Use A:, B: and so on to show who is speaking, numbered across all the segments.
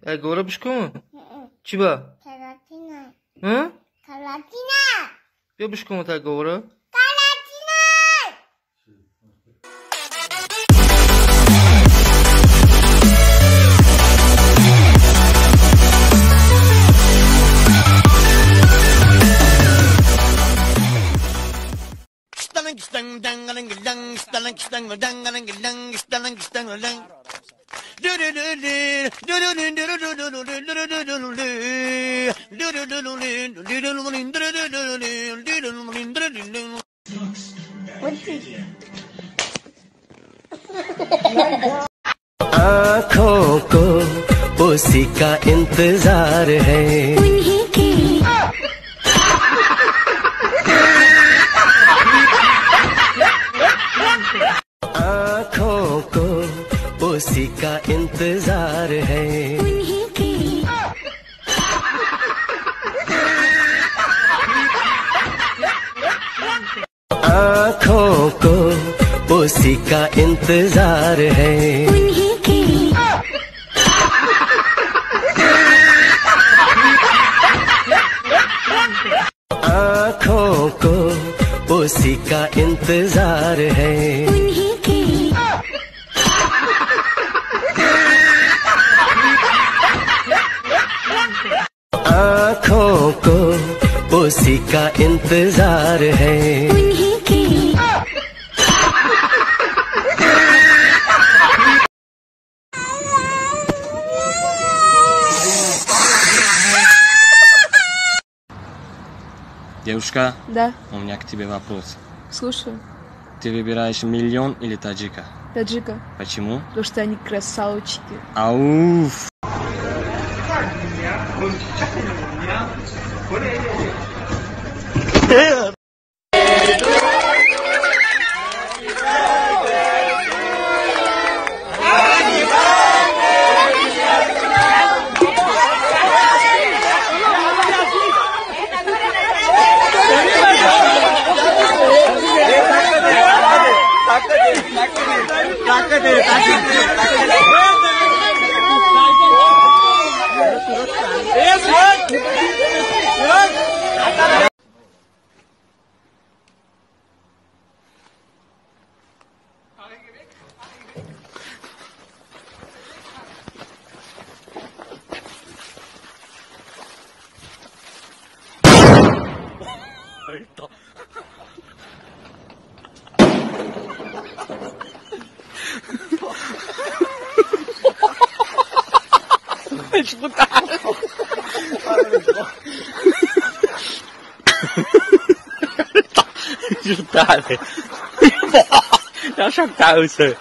A: agora buscou? Chiba?
B: Caratina.
A: Hã?
B: Caratina.
A: Eu buscou até agora?
C: आँखों को उसी का इंतजार है आँखों को उसी का इंतजार है आँखों को उसी का इंतजार है आँखों को उसी का इंतजार है आँखों को उसी का इंतजार है
D: Девушка,
E: Да,
D: у меня к тебе вопрос.
E: слушаю.
D: Ты выбираешь миллион или таджика?
E: Таджика,
D: Почему?
E: потому что они красавчики.
D: Ауф! Giocare, lascia cause.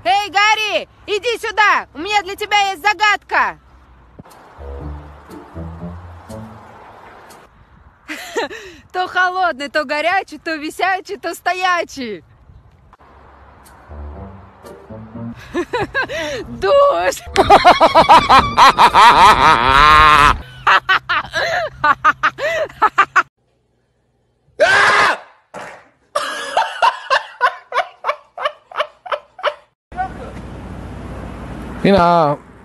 F: Эй, Гарри, иди сюда! У меня для тебя есть загадка! То холодный, то горячий, то висячий, то стоячий. Дождь!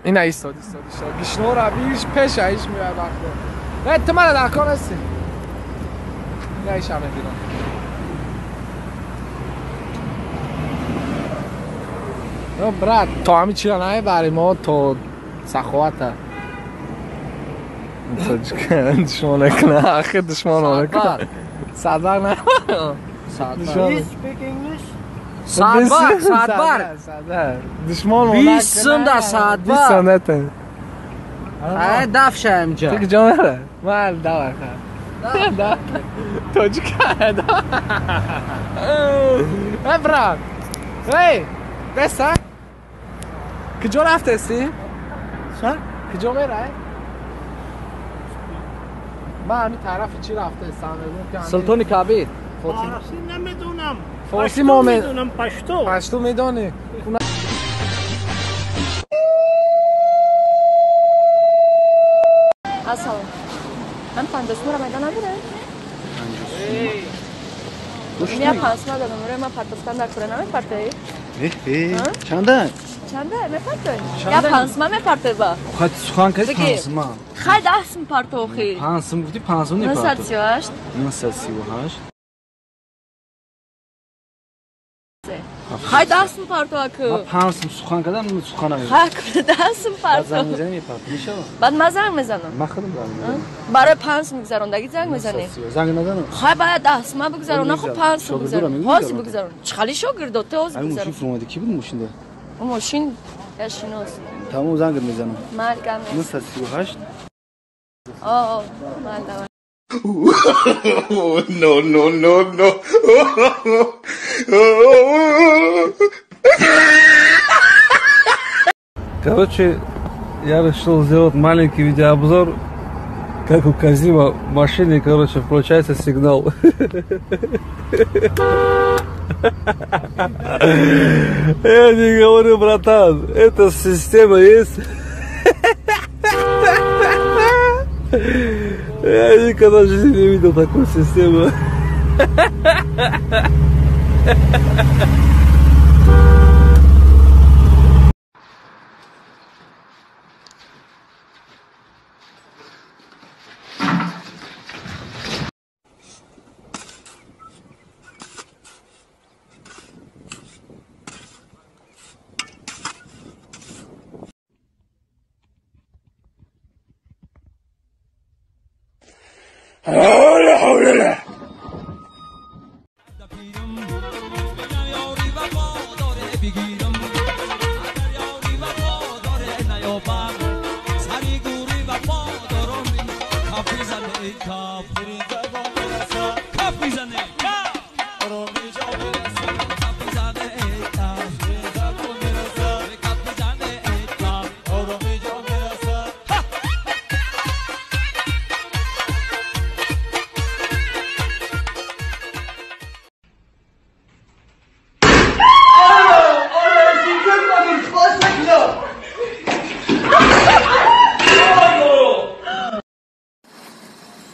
G: اینا ایستادی گیشنو را بیش پیش ایش میاد وقتا نه تو من در کار هستی اینا ایش همه دیدم برات تو همین چی را نه برای ما تو سخواته دشمانه کنه آخه دشمانه کنه صدبر نه
H: Saatbar.
G: دشمن
H: 20 سم در saatbar. دفشه اینجا.
G: تو کجا میره؟ من دور خواهم. تو چیکار؟ ابرام. هی، بسا. کجا رفته سی؟
H: چه؟
G: کجا میره؟ من همین طرف چی رفته استان؟
H: سلطان کبیر.
I: فارسی نمیدونم.
G: فارسی ما
I: میدونم پشتو.
G: پشتو میدونی؟
E: Asal. من 50 را میدان نبوده؟
D: تو
E: Mia pansma da numero ma parto standard kura name parte.
H: چنده؟
E: Chanda me parte. Ya pansma me parte ba.
H: خواهد سخان کردی
E: بگیر.
H: پانسما
E: Khay dasm parto xir.
H: پانسم بودی پانسم نی
E: Nasıl
H: پارتو
E: atıyorsun?
H: 938
E: Khay dasm parto
H: ما
E: akı.
H: پانسم سخان کردم من سخان نمیدم
E: Khay kura dasm
H: بعد زنگ
E: parto.
H: میزنی میپارت میشه
E: Bad mazang mezanım.
H: من خودم زنگ
E: Barı pans migzarondagi zang mezani.
H: زنگ نزنم
E: Khay baya dasma bigzarona xo pans
H: Şogirdi
E: migzaron.
H: mi?
E: Hozi bigzaron. Chkhali shogird ote hozi
H: این
E: bigzaron.
H: موشین فرمودی کی بود موشینده
E: O moshin yashinos.
H: تمام زنگ میزنم
E: Malgam.
H: 938
E: Oh, malda.
J: No.
K: Короче, я решил сделать маленький видеообзор, как у Казима в машине, короче, включается сигнал. Я не говорю, братан, эта система есть. Я никогда в жизни не видел такую систему.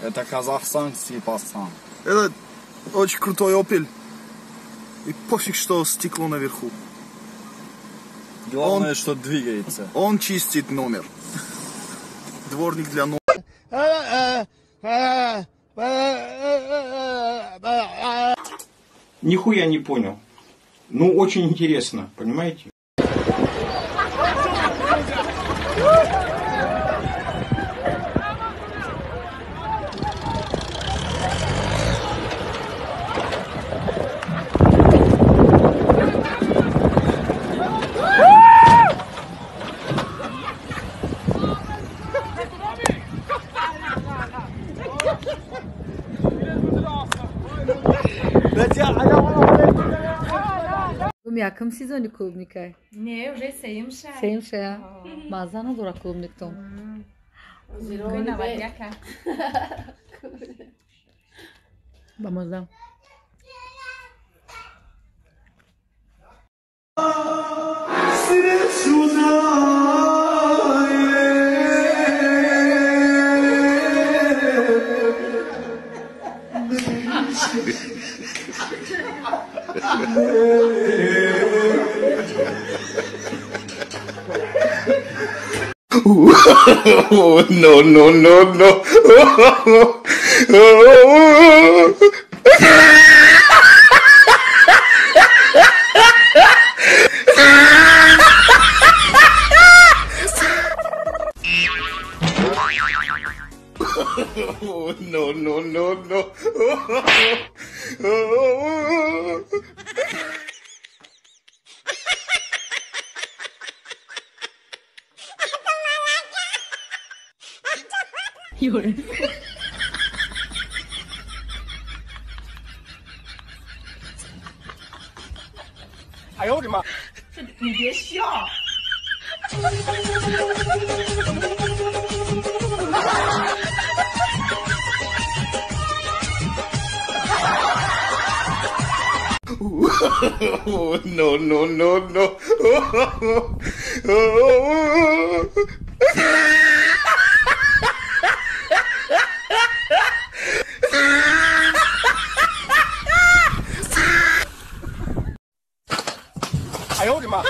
L: Это Казахстан, Сипасан. Это очень крутой Opel. И пофиг, что стекло наверху.
M: Главное, что двигается.
L: Он чистит номер. Дворник для номера.
N: Нихуя не понял. Ну, очень интересно, понимаете?
O: Яким сезоне клубника?
P: Не, уже 7 шаг.
O: 7 шаг. Маза надора клубниктом.
P: Зиройна вадяка.
O: Vamos dar.
J: No. No.
I: 哎呦我的妈！你别笑。
J: No.
L: 哎呦我的妈！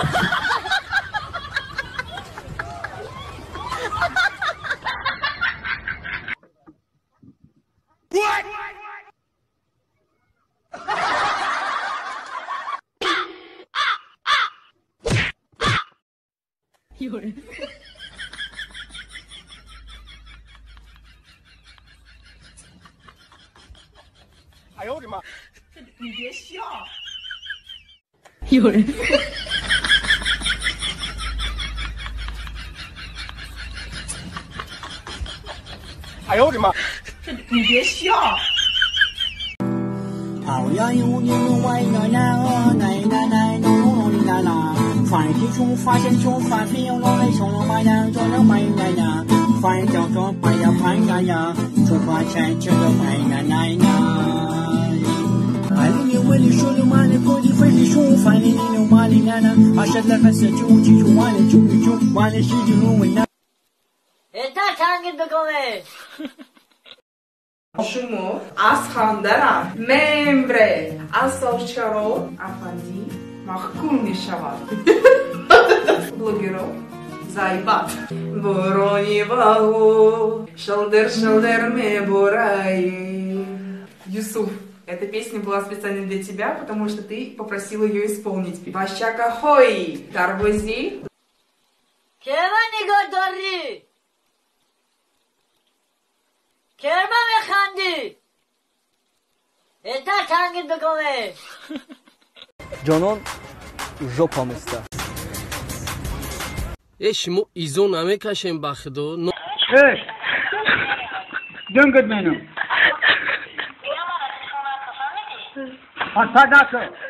O: 有人。
L: 哎呦我的妈！
I: 你别笑。
O: 有人。
L: 哎呦我的妈！
I: 你别笑。
M: 好呀有牛牛歪呀呀哦奶奶奶牛牛牛的奶奶，快提出发现出发皮有龙来冲龙马呀做了卖呀呀，快叫做快呀快呀呀，出发前就要卖呀奶奶。爱你为你说了马的过的飞的说反正你牛马的奶奶，阿什来还是就记住完了就完了是就龙为奶。
Q: אתה תגיד בקומה.
F: Шумо, асхандара, мембре, асалчаро, афанди, махкум мешавад. Блогеро, зайбат. Ворони вагу, шалдер ме бурай. Юсуф, эта песня была специально для тебя, потому что ты попросил ее исполнить. Башака хой, тарвози.
Q: Кева нигодори. کرما میخندی ایتا تنگید بکنه
R: جانان ژوپا میسته
S: شما ایزو نمیکشیم بخدو
M: دنگت منو آتا داکه